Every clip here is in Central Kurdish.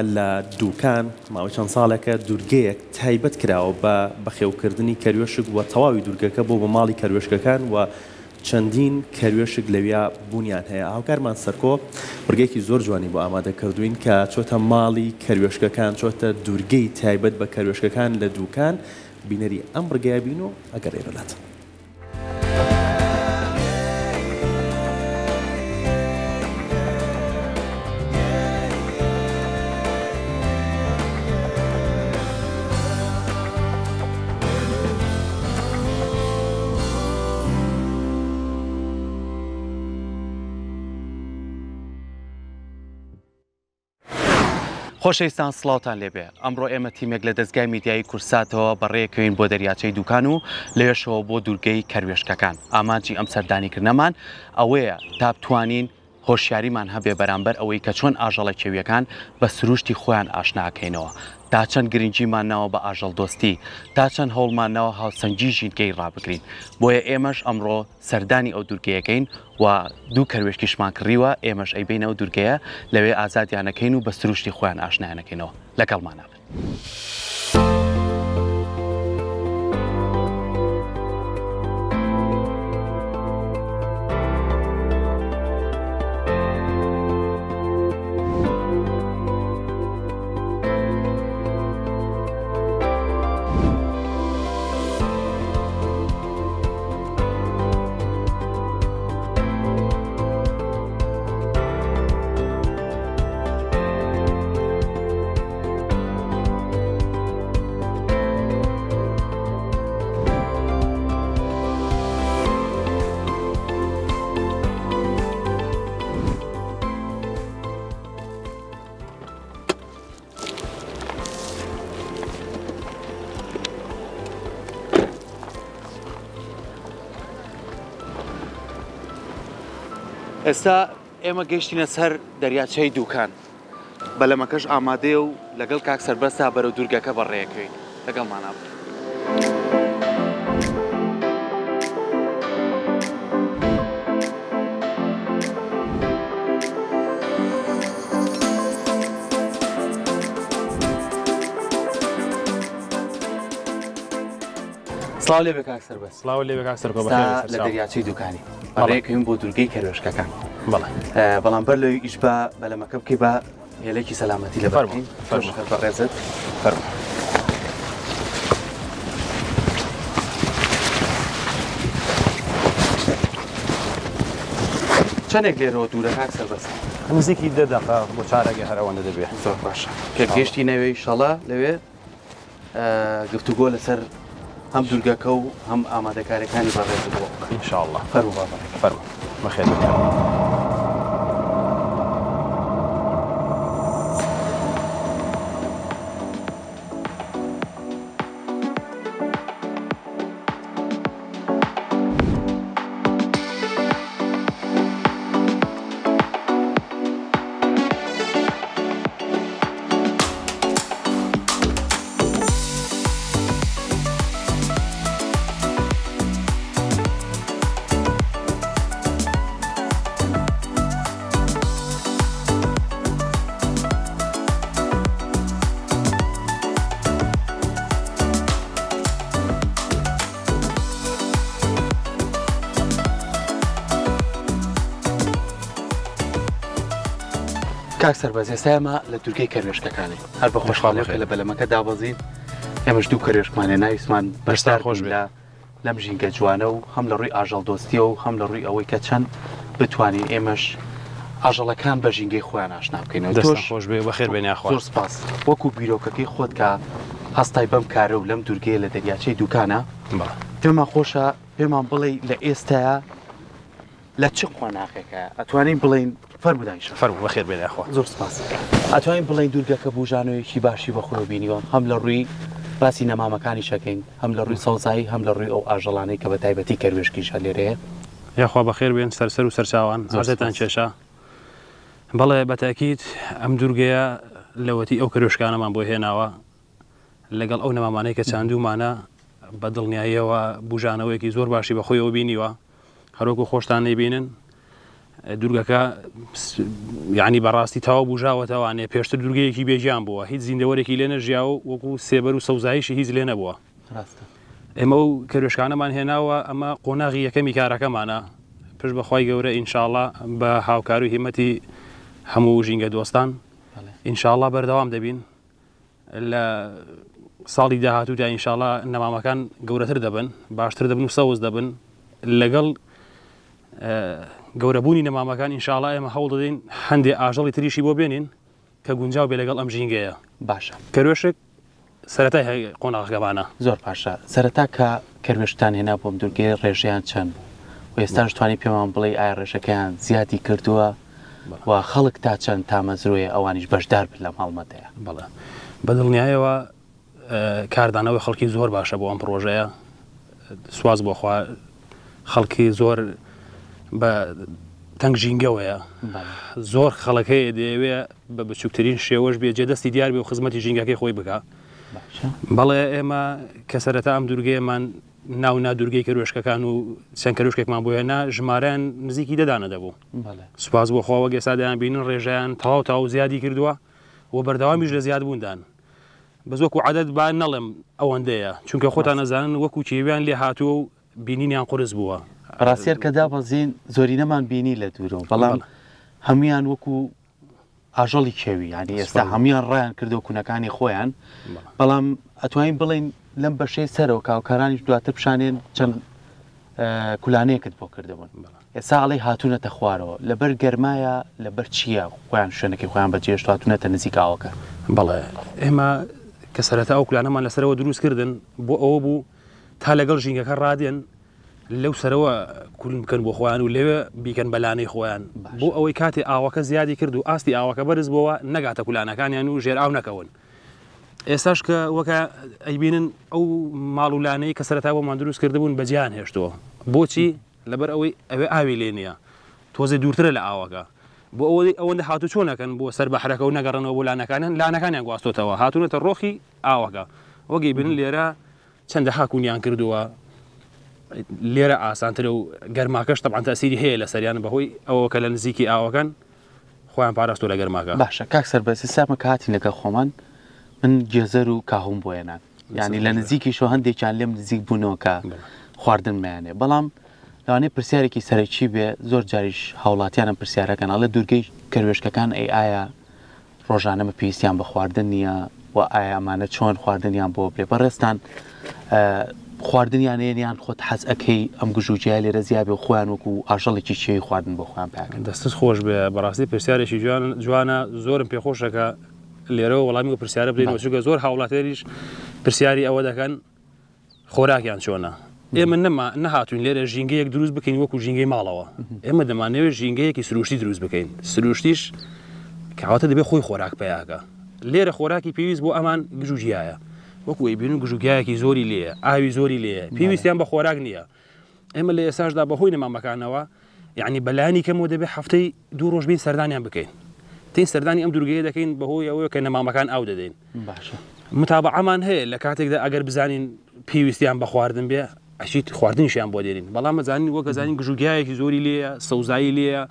لە دووکان ماوەی چەند ساڵێکە دوورگەیەک تایبەت کراوە بە بەخێوکردنی کەروێشک و تەواوی دوورگەکە بۆ بە ماڵی کەروێشکەکان و چەندین کەروێشک لەویا بوونیان هەیە. هاوکارمان سەرکۆ ڕگەیەکی زۆر جوانی بۆ ئامادەکردوین کە چۆتە ماڵی کەروێشکەکان، چۆتە دوورگەی تایبەت بە کەروێشکەکان لە دووکان. بینەری ئەم ڕگەیە بین و ئەگەڕێرەلات. خۆشەویستان سڵاوتان لێبێ. ئەمڕۆ ئێمە تیمێک لە دەستگای میدیایی کورساتەوە بەڕێیەکەوین بۆ دەریاچەی دووکان و لێشەوە بۆ دوورگەی کەروێشکەکان. ئامانجی ئەم سەردانیکردنەمان ئەوەیە تا بتوانین هۆشیاریمان هەبێ بەرامبەر ئەوەی کە چۆن ئاژەڵە کێویەکان بە سروشتی خۆیان ئاشناکەینەوە، تا چەند گرنگجیمانەوە بە ئاژەڵ دۆستی، تا چەند هەوڵمانەوە هاوسەنگی ژینگەی ڕابگرین. بۆیە ئێمەش ئەمڕۆ سەردانی ئەو دوورگەیەکەین و دوو کەروێشکیشمان کڕیوە، ئێمەش ئەیبینەوە دوورگەیە لەوێ ئازادیانەکەین و بە سروشتی خۆیان ئاشنایانەکەینەوە. لەگەڵمانە بن. ئێستا ئێمە گەیشتینە سەر دەریاچەی دووکان. بەلەمەکەش ئامادەیە و لەگەڵ کاک سەربەستا بەرەو دوورگەکە بەڕێیەکەوین. لەگەڵمانە بن. سڵاو لێبێ کاک سەربەست. سڵاو لێبێ کاک سەرکۆ. لە دەریاچەی دووکانی بەڕێیەکەوین بۆ دوورگەی کەروێشکەکان. بەڵام بەر لەوەی ئیش بە بەلەمەکە بکەی بە هێلێکی سەلامەتی لە بەرین بەڕێزت فەرموو. چەندێک لێرەوە دوورە کاک سەربەست؟ نزیکی 10 دقیقە بۆ چارەگە هەرەوەندە دەبێت. زۆر باشە. کە گەشتی نەوێ ئینشاڵڵا لەوێ گفتوگۆ لەسەر هەم دوورگەکە و هەم ئامادەکاریەکانی بەڕێزت بۆ بکەین ئینشاءڵڵا. فەرموو بابەڕێکە. فەرموو. بەخێر بێت. کاک سەربەز ئێستا ئێمە لە دوورگەی کەروێشکەکانی هەر بە خۆشحاڵیەوە لە بەلەمەکە دابەزین. ئێمەش دوو کەروێشکمانێ ناویسمان بەشدار خۆش بێ لەم ژینگە جوانە و هەم لە ڕووی ئاژەڵ دۆستیە و هەم لە ڕووی ئەوەی کە چەند بتوانین ئێمەش ئاژەڵەکان بە ژینگەی خۆیان ئاشنا بکەینەوە. دەستان خۆش بێ. بەخێر بێنێ خۆ. زۆر سپاس. وەکو بیرۆکەکەی خۆت کە هەستای بەم کارە و لەم دوورگەیە لە دەریاچەی دووکانە، پێمان خۆشە پێمان بڵێ لە ئێستاە لە چ قۆناغێکە ئەتوانین بڵین فەرمودایشە. فەرموو. بەخێر بێنێ خۆ. زۆر سپاس. ئەتوانین بڵین دوورگەکە بوژانەوەیەکی باشی بەخۆ بینیوە، هەم لە ڕووی باسی نەمامەکانی شەکەین، هەم لە ڕووی سەوزایی، هەم لە ڕووی ئەو ئاژەڵانەی کە بە تایبەتی کەروێشکیش هەلێرەیە. یاخوا بەخێر بێن سەرسەر و سەرچاوان ئازێتان کێشە. بەڵێ بەتاکید ئەم دوورگەیە لەوەتی ئەو کەروێشکانەمان بۆ هێناوە لەگەڵ ئەو نەمامانەی کە چاندومانە بە دڵنیاییەوە بژانەوەیەکی زۆر باشی بەخۆیەوە بینیوە هەروەکو خۆشتان نەیبینن دوورگەکە یعنی بەڕاستی تاوا بژاوەتەوانێ پێشتر دوورگەیەکی بێژیان بووە هیچ زیندەوەرێکی لێ نەژیاوە وەکو سێبەر و سەوزاییشی هیچ لێ نەبووە ئێمە و کەروێشکانەمان هێناوە ئەمە قۆناغی یەکەمی کارەکەمانە پشت بەخوای گەورە ئینشاءڵڵا بە هاوکار و هیمەتی هەموو ژینگە دۆستان ئینشاءڵڵا بەردەوام دەبین لە ساڵی داهاتوودا ئینشاءڵڵا نەمامەکان گەورەتر دەبن باشتر دەبن و سەوز دەبن لەگەڵ گەورەبوونی نەمامەکان ئینشاءڵڵا ئێمە هەوڵ دەدەین هەندێک ئاژەڵی تریشی بۆ بێنین کە گونجاو بێ لەگەڵ ئەم ژینگەیە باشە کەروێشک سەرەتای قۆناغەکەمانە زۆر باشە سەرەتا کە کەروێشتان هێنا بۆم دوورگەی ڕێژەیان چەند و ئێستاش توانی پێمان بڵێ ئایا ڕێژەکەیان زیادی کردووە و خەڵک تا چەند تامەزرۆیە ئەوانیش بەشدار بن لەم هەڵمەتەیە بەڵێ بەدڵنیایەوە کاردانەوەی خەڵکی زۆر باشە بۆ ئەم پرۆژەیە سواز بۆخوا خەڵکی زۆر بە تەنگ ژینگەوەیە زۆر خەڵەکەی دەیەوێ بە بچووکترین شێوەش بێ جێدەستی دیار بێ و خزمەتی ژینگەکەی خۆی بکە بەڵێ ئێمە کە سەرەتا ئەم دوورگەیەمان ناونا دوورگەی کەروێشکەکان و چەند کەروێشکێکمان بۆ هێنا ژمارەیان نزیکی دەدانە دەبوو سوپاس بۆ خۆوە گێسادایان بینن ڕێژەیان تەواو تاو زیادی کردووە و بەردەوامیش لە زیاد بووندان بە زۆک و عادەت با نەڵێم ئەوەندەیە چونکە خۆتان نەزانن وەکو کێویان لێ هاتووە و بینینیان قورس بووە ڕاستیار کە دابەزین زۆری نەمان بینی لە دوورەوە بەڵام هەمویان وەکو ئاژەڵی کێوی ینی ئێستا هەمویان ڕایان کردو کوونەکانی خۆیان بەڵام ئەتوانین بڵین لەم بەشەی سەرەوە کاوکارانیش دواتر پیشانێن چەند کولانەیەکت بۆ کردبوون ئێستا ئەڵێ هاتوونەتە خوارەوە لەبەر گەرمایە لەبەر چییە خۆیان شوێنەکەی خۆیان بەجێش هاتوونەتە نزیکاوەکە بەڵێ ئێمە کە سەرەتا ئەو کولانەمان لەسەرەوە دروستکردن بۆ ئەوە بوو تا لەگەڵ ژینگەکە ڕادێن لەو سەرەوە کولن بکەن بۆ خۆیان و لەوێ بیکەن بەلانەی خۆیان بۆ ئەوەی کاتێ ئاوەکە زیادی کرد و ئاستی ئاوەکە بەرز بۆەوە نەگاتە کولانەکانیان و ژێر ئاو نەکەون ئێستاش کە وەکە ئەیبینن ئەو ماڵولانەی کە سەرەتا بۆمان دروست کردبوون بەجیان هێشتەوە بۆچی لەبەر ئەوەی ئەوێ ئاوی لێ نییە تۆزێ دوورترە لە ئاوەکە بۆ ئەوەندە هاتو چۆنەکەن بۆ سەر بەحرەکە و نەگەڕنەوە بۆ لانەکانیان گواستۆتەوە هاتوونەتە ڕۆخی ئاوەکە وەگەی بنن لێرە چەندە هاکوونیان کردووە لێرە ئاسانترە و گەرماکەش تەبعاً تەسیری هەیە لە سەریان بەهۆی ئەوە کە لە نزیکی ئاوەکەن خۆیان پاراستۆ لە گەرماکە باشە کاک سەربەسی سامە کە هاتی لەگە خۆمان من گێزەر و کاهوم بۆیەنان ینی لە نزیکی شۆ هەندێکیان لێم نزیک بوونەوە کە خواردنمایانێ بەڵام لەوانەیە پرسیارێکی سەرەکی بێ زۆر جاریش هاوڵاتیانم پرسیارەکەن ئەڵێ دوورگەی کەروێشکەکان ئایا ڕۆژانەمە پێویستیان بە خواردن نییە و ئایا ئەمانە چۆن خواردنیان بۆ بێ بەڕێستان خواردنیانێنیان خۆت حەز ئەەکەی ئەم گژوجیای لێرە زیابێ و خۆیان وەکو ئاژەڵێکی چێوی خواردن بۆ خۆیان پێکەن دەستت خۆش بێ بەڕاستی پرسیارێکی جوانە زۆرم پێخۆشەکە لێرەوە وەڵامی و پرسیارە بدەین چونکە زۆر هاوڵاتێریش پرسیاری ئەوە دەکەن خۆراکیان چۆنە ئێمە نەهاتوین لێرە ژینگەیەک دروست بکەین وەکو ژینگەی ماڵەوە ئێمە دەمانەوێت ژینگەیەکی سروشتی دروست بکەین سروشتیش کەواتە دەبێت خۆی خۆراک پیاکە لێرە خۆراکی پێویست بۆ ئەمان گژوجیایە وەکو ئەیبین گژوگایەکی زۆری لێە ئاوی زۆری لێە پێویستیان بە خۆراک نییە ئێمە لە ئێساشدا بەهۆی نەمامەکانەوە یعنی بەلایانی کەمەوە دەبێت هەفتەی دوو ڕۆژ بین سەردانیان بکەین تین سەردانی ئەم دوورگەیە دەکەین بەهۆی ئەوەیە کە نەمامەکان ئاو دەدەین متابعەمان هەیە لە کاتێکدا ئەگەر بزانین پێویستیان بە خواردن بێ ئەشیت خواردنیشیان بۆ دێنین بەڵام مەزانین وەکە زانین گژوگایەکی زۆری لێە سەوزایی لێە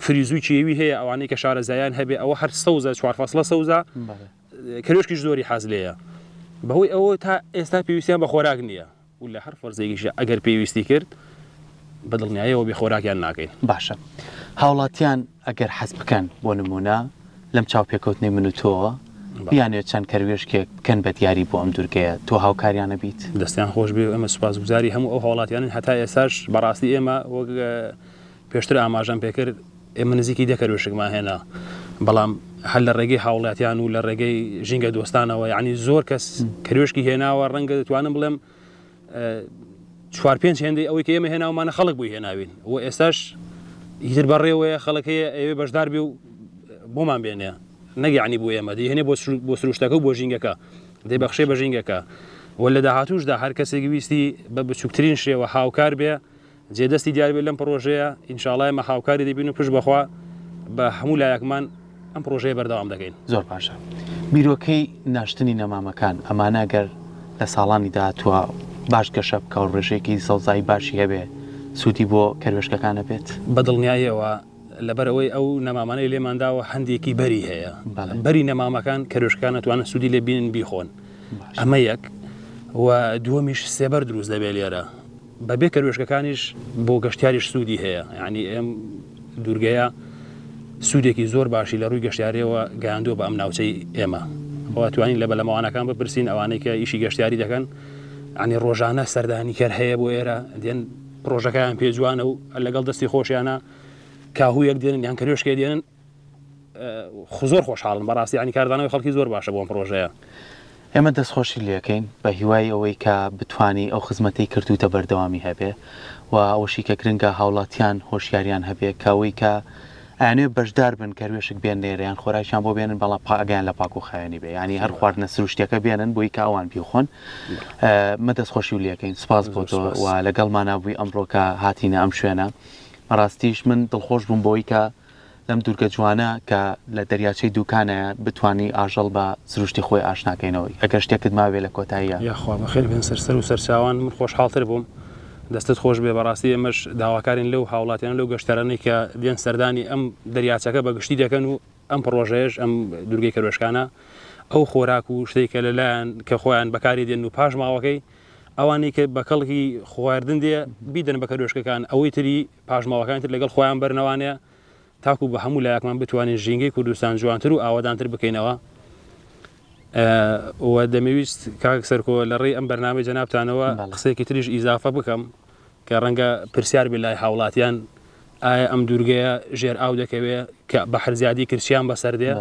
فریزوی چێوی هەیە ئەوانەی کە شارەزایان هەبێ ئەوە هەر سەوزە 4 سەوزە کەروێشکیش زۆری حەز لێیە بەهۆی ئەوە تا ئێستا پێویستیان بە خۆراک نییە و لە هەر فەرزێکیش ئەگەر پێویستی کرد بەدڵنیایەوە بێ خۆراکیان ناکەین باشە هاوڵاتیان ئەگەر حەز بکەن بۆ نمونە لەم چاوپێکەوتنی من و تۆوە بیانێت چەند کەروێشکێک بکەن بە دیاری بۆ ئەم دوورگەیە تۆ هاوکاریانە بیت دەستیان خۆش بێ ئەمە سوپاسگوزاری هەموو ئەو هاوڵاتیانن هەتا ئێساش بەڕاستی ئێمە وەک پێشتر ئاماژەم پێکرد ئێمە نزیکی دە کەروێشکمان هێنا بەڵام هەر لە ڕێگەی هاوڵاتیان و لە ڕێگەی ژینگە دۆستانەوە یعنی زۆر کەس کەروێشکی هێناوە ڕەنگە دەتوانم بڵێم 4-5 هێندەی ئەوەی کە ئێمە هێناومانە خەڵک بووی هێناوین و ئێستاش هیتر بەڕێوەیە خەڵەکەیە ئەوێ بەشدار بێ و بۆمان بێنێ نەگەعنی بۆ ئێمە دەهێنێ بۆ سروشتەکە و بۆ ژینگەکە دەیبەخشێ بە ژینگەکە و لە داهاتووشدا هەر کەسێک ویستی بە بچووکترین شێوە هاوکار بێ جێدەستی دیار بێت لەم پرۆژەیە ئینشاڵڵا ئێمە هاوکاری دەبین و پشت بەخوا بە هەموو لایەکمان ئەم پرۆژەیە بەردەوام دەکەین زۆر باشە بیرۆکەی ناشتنی نەمامەکان ئەمانە گەر لە ساڵانی داهاتووە باش گەشە بکە و ڕێژێکی سەوزایی باشی هەبێ سوودی بۆ کەروێشکەکانە بێت بەدڵنیاییەوە لەبەرەوەی ئەو نەمامانەی لێمانداوە هەندێکی بەری هەیە بەری نەمامەکان کەروێشکەکان نەتوانن سوودی لێ بینن بیخۆن ئەمە یەک و دووەمیش سێبەر دروست دەبێت لێرە بەبێ کەروێشکەکانیش بۆ گەشتیاریش سوودی هەیە یعنی ئەم دوورگەیە سوودێکی زۆر باشی لە ڕووی گەشتیاریەوە گەیاندووە بە ئەم ناوچەی ئێمە ئەوە توانین لە بەلەمەوانەکان بپرسین ئەوانەی کە ئیشی گەشتیاری دەکەن ینی ڕۆژانە سەردانی کەر هەیە بۆ ئێرە دێن پرۆژەکەیان پێجوانە و لەگەڵ دەستی خۆشیانە کاهوویەک دێنن یان کەروێشکێ دێنن زۆر خۆشحاڵن بەڕاستی ینی کاردانەوەی خەڵکی زۆر باشە بۆم پرۆژەیە ئێمە دەستخۆشی لەکەین بە هیوای ئەوەی کە بتانی ئەو خزمەتەی کردوتە بەردەوامی هەبێ و ئەوشی کە گرنگە هاوڵاتیان هۆشیاریان هەبێ کاوەی کە ئەنێ بەشدار بن کەروێشک بێن نێریان خۆرایشان بۆ بێنن بەڵام پاگەیان لە پاک و خایەنی بێ ینی هەر خواردنە سروشتەکە بێنن بۆی کە ئەوان بیخۆن مە دەستخۆشی لەکەین سپاس بۆ تۆ و لەگەڵمانە بووی ئەمڕۆکە هاتینە ئەم شوێنە ڕاستیش من دڵخۆش بووم بۆی کە لەم دوورگە جوانە کە لە دەریاچەی دوکانەیە بتانی ئاژەڵ بە سروشتی خۆی ئاشناکەینەوەی ئەگەر شتێکت ماوێ لە کۆتاییە یاخوا بەخێر بێن سەر و سەرچاوان من خۆشحاڵتر بووم دەستت خۆش بێ بەڕاستی ئەمەش داواکارین لەو هاوڵاتیان لەو گەشتەرانەی کە دێن سەردانی ئەم دەریاچەکە بە گشتی دەکەن و ئەم پرۆژەیەش ئەم دوورگەی کەروێشکانە ئەو خۆراک و شتێک کە لەلایەن کە خۆیان بەکاری دێن و پاش ماوەکەی ئەوانی کە بە کەڵکی خواردن دێ بیدەن بە کەروێشکەکان ئەوەی تری پاژماوەکان تر لەگەڵ خۆیان بەرنەوانەیە تاکو بە هەموو لایەکمان بتوانین ژینگەی کوردستان جوانتر و ئاوادانتر بکەینەوە و دەمەویست کاک سەرکۆ لە ڕێی ئەم بەرنامەی جەنابتانەوە قسەیەکی تریش ئیزافە بکەم کە ڕەنگە پرسیار بێ لای هاوڵاتیان ئایا ئەم دوورگەیە ژێر ئاو دەکەوێت کە بە هەرزیادی کرسیان بەسەر دێ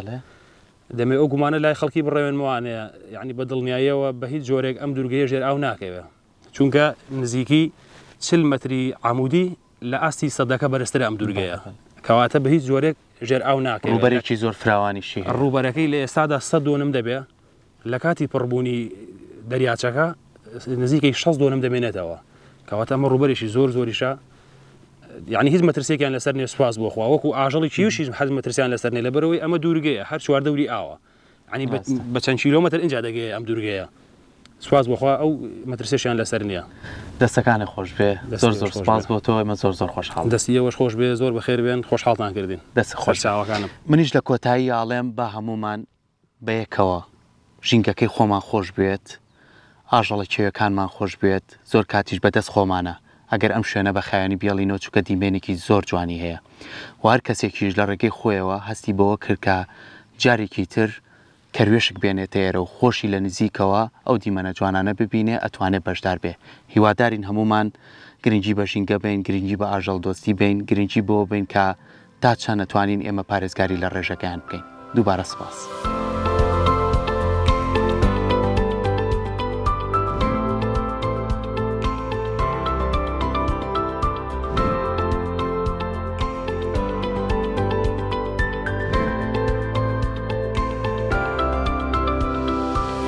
دەمێ ئەو گومانە لای خەڵکی بڕێوێنمەوانەیە یعنی بە دڵنیاییەوە بە هیچ جۆرێک ئەم دوورگەیە ژێر ئاو ناکەوێت چونکە نزیکی 40 مەتری عمودی لە ئاستی سەدەکە بەرزتر ئەم دوورگەیە کەواتە بە هیچ جۆرێک ژێر ئاو ناکەوێت ڕوبەرێکی زۆر فراوانیشی ڕوبەرەکەی لە ئێستادا 100 دەبێ لە کاتی پڕبوونی دەریاچەکە نزیکەی 6 دەمێنێتەوە کەواتە ئەمە ڕوبەرێکی زۆر زۆریشە یعنی هیچ مەترسێکیان لەسەر نیە سوپاس بۆ خوا وەکو ئاژەڵی کیوشی حەز مەترسیان لەسەر نیە لەبەرەوەی ئەمە دوورگەیە هەر چواردەوری ئاوە ینی بە چەند کیلۆمەتر اینجا دەگەی ئەم دوورگەیە سوپاس بۆخوا ئەو مەترسێکیان لەسەر نییە دەستەکانی خۆش بێ زۆر زۆر سپاس بۆ تۆ ئەمە زۆر زۆر خۆشحاڵ دەستیەوەش خۆش بێ زۆر بەخێر بێن خۆشحاڵتان کردین دەست خۆش چاوەکانم منیش لە کۆتایی ئاڵێم بە هەمومان بەیەکەوە ژینگەکەی خۆمان خۆش بێت ئاژەڵە کێوەکانمان خۆش بێت زۆر کاتیش بەدەست خۆمانە ئەگەر ئەم شوێنە بە خایانی بیاڵینەوە چووکە دیمێنێکی زۆر جوانی هەیە و هەر کەسێکیش لە ڕێگەی خۆیەوە هەستی بەوە کردکە جارێکی تر کەروێشک بێنێتە ئێرە و خۆشی لە نزیکەوە ئەو دیمەنە جوانانە ببینێ ئەتوانێت بەشدار بێ هیوادارین هەمومان گرنگی بە ژینگە بین گرنگی بە ئاژەڵ دۆستی بین گرنگی بۆ بین کە تا چەند نەتوانین ئێمە پارێزگاری لە ڕێژەکەیان بکەین دووبارە سپاس.